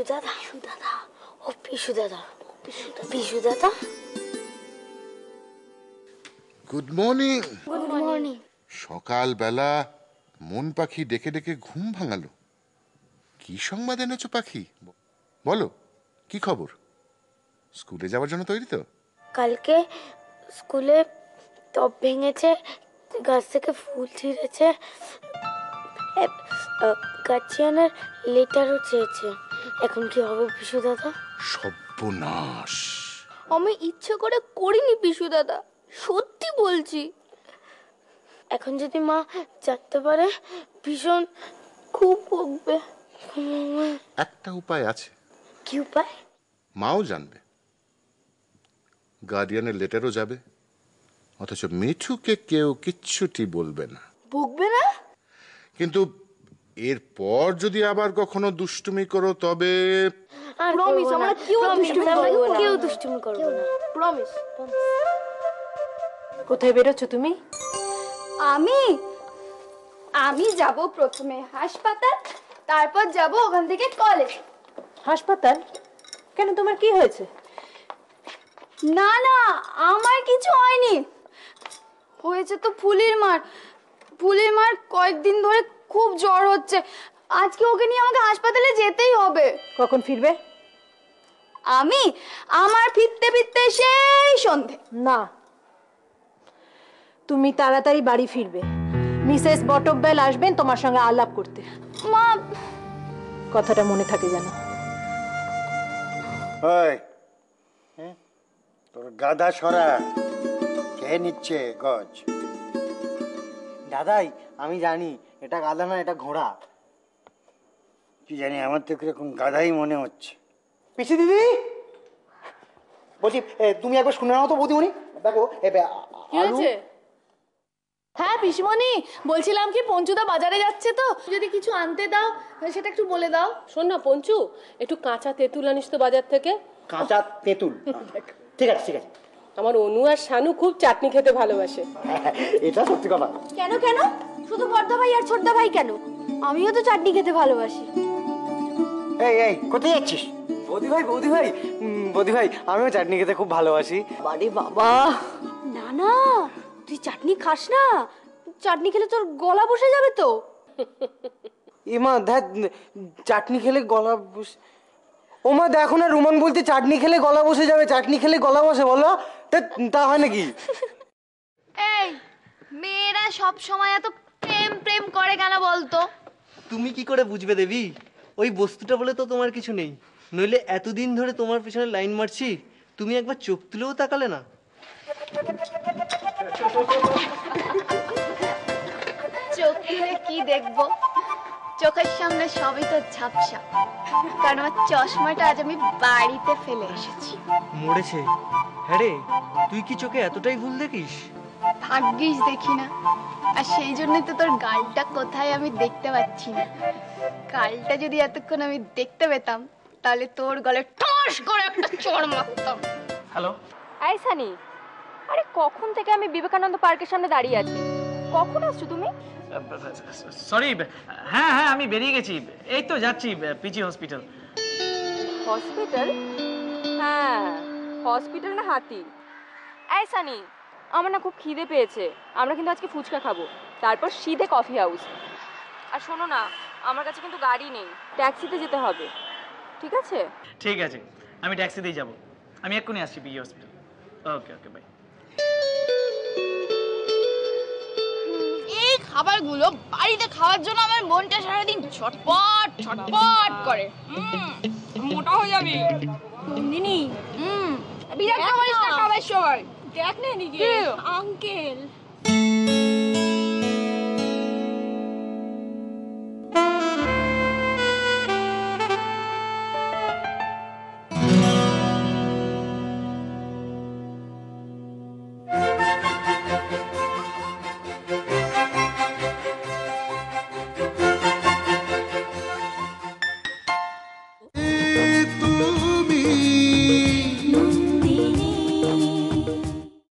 পিসু দাদা, ও পিসু দাদা, পিসু দাদা। Good morning. Good morning. সকালবেলা মন পাখি ডেকে ডেকে ঘুম ভাঙালো। কি সংবাদ এনেছো পাখি? বলো, কি খবর? স্কুলে যাওয়ার জন্য তৈরি তো? কালকে স্কুলে টব ভেঙেছে, গাছ থেকে ফুল ছিঁড়েছে, গার্জিয়ানের লেটারও চেয়েছে। এখন কি হবে পিসু দাদা? সর্বনাশ। আমি ইচ্ছে করে করিনি পিসু দাদা, সত্যি বলছি। এখন যদি মা জানতে পারে ভীষণ খুব বকবে। একটা উপায় আছে। কি উপায়? মাও জানবে, গার্ডিয়ানের লেটারও যাবে, অথচ মিঠুকে কেউ কিচ্ছুটি বলবে না। বকবে না? কিন্তু এরপর যদি আবার কখনো দুষ্টুমি করো তবে প্রমিস, আমরা কেউ দুষ্টুমি করব না। প্রমিস। কোথায় বেরোচ্ছ তুমি? আমি যাব প্রথমে হাসপাতাল, তারপর যাব ওখান থেকে কলেজ। হাসপাতাল? কেন, তোমার কি হয়েছে? না না, আমার কিছু হয়নি। হয়েছে তো ফুলির মার কয়েকদিন ধরে খুব জ্বর হচ্ছে। আজকে ওকে নিয়ে আমাকে হাসপাতালে যেতেই হবে। কখন ফিরবে? আমার ফিরতে ফিরতে সেই সন্ধে। না, তুমি তাড়াতাড়ি বাড়ি ফিরবে। মিসেস বটব্যাল আসবেন তোমার সঙ্গে আলাপ করতে। মা, কথাটা মনে থাকে যেন। তোর গাধা সরা কে নিচ্ছে গজ? দাদাই, আমি জানি এটা গাধা না, এটা ঘোড়া। কি জানি, আমার তো কিরকম গাধাই মনে হচ্ছে। পিসি দিদি বলছি, তুমি একবার শুনে নাও তো বৌদিমণি। দেখো কি হয়েছে? হ্যাঁ পিসিমণি, বলছিলাম কি পঞ্চুদা বাজারে যাচ্ছে, তো যদি কিছু আনতে দাও সেটা একটু বলে দাও। শোন না পঞ্চু, একটু কাঁচা তেঁতুল আনিস তো বাজার থেকে। কাঁচা তেঁতুল? ঠিক আছে ঠিক আছে। আমার অনু আর শানু খুব চাটনি খেতে ভালোবাসে। এটা সত্যি কথা। কেন কেন? শুধু বড়দা ভাই আর ছোটদা ভাই কেন? আমিও তো চাটনি খেতে ভালোবাসি। এই কোথায় যাচ্ছিস? বৌদি ভাই আমিও চাটনি খেতে খুব ভালোবাসি। আরে বাবা, না না, তুই চাটনি খাস না। চাটনি খেলে তোর গলা বসে যাবে তো। এমা দেখ, চাটনি খেলে গলা বসে। ওমা দেখো না, রুমান বলতে চাটনি খেলে গলা বসে যাবে। চাটনি খেলে গলা বসে, বলো তা হয় নাকি? এই মেয়েরা সব সময় এত প্রেম প্রেম করে কেন বলতো? তুমি কি করে বুঝবে দেবী? ওই বস্তুটা বলে তো তোমার কিছু নেই, নইলে এতদিন ধরে তোমার পিছনে লাইন মারছি, তুমি একবার চোখ তুলেও তাকালে না। চোখ তুলে কি দেখবো? চোখের সামনে সবই তো ঝাপসা, কারণ আমার চশমাটা আজ আমি বাড়িতে ফেলে এসেছি। মরেছে? হ্যাঁ রে, তুই কি চোখে এতটাই ভুল দেখিস? ভাগ্যিস দেখি না, আর সেই জন্যই তো তোর গালটা কোথায় আমি দেখতে পাচ্ছি না। গালটা যদি এতক্ষণ আমি দেখতে পেতাম, তাহলে তোর গলে ঠস করে একটা চড় মারতাম। হ্যালো, এই সানি, আরে কখন থেকে আমি বিবেকানন্দ পার্কের সামনে দাঁড়িয়ে আছি। কখন আসছো তুমি? সরি। হ্যাঁ আমি বেরিয়ে গেছি, এই তো যাচ্ছি পিজি হসপিটাল। হসপিটাল? হ্যাঁ, হসপিটাল না হাতি? এই সানি, আমার না খুব খিদে পেয়েছে। আমরা কিন্তু আজকে ফুচকা খাবো, তারপর সিধে কফি হাউস। আর শোনো না, আমার কাছে কিন্তু গাড়ি নেই, ট্যাক্সিতে যেতে হবে। ঠিক আছে? ঠিক আছে, আমি ট্যাক্সিতেই যাব। আমি এক্ষুনি আসছি পিজি হসপিটাল। Okay bye. এই খাবারগুলো বাড়িতে খাওয়ার জন্য আমার মনটা সারাদিন ছটপট করে। মোটা হয়ে যাবি নন্দিনী। বিরাট খাবার খাবার সময় দেখ না এদিকে আঙ্কেল।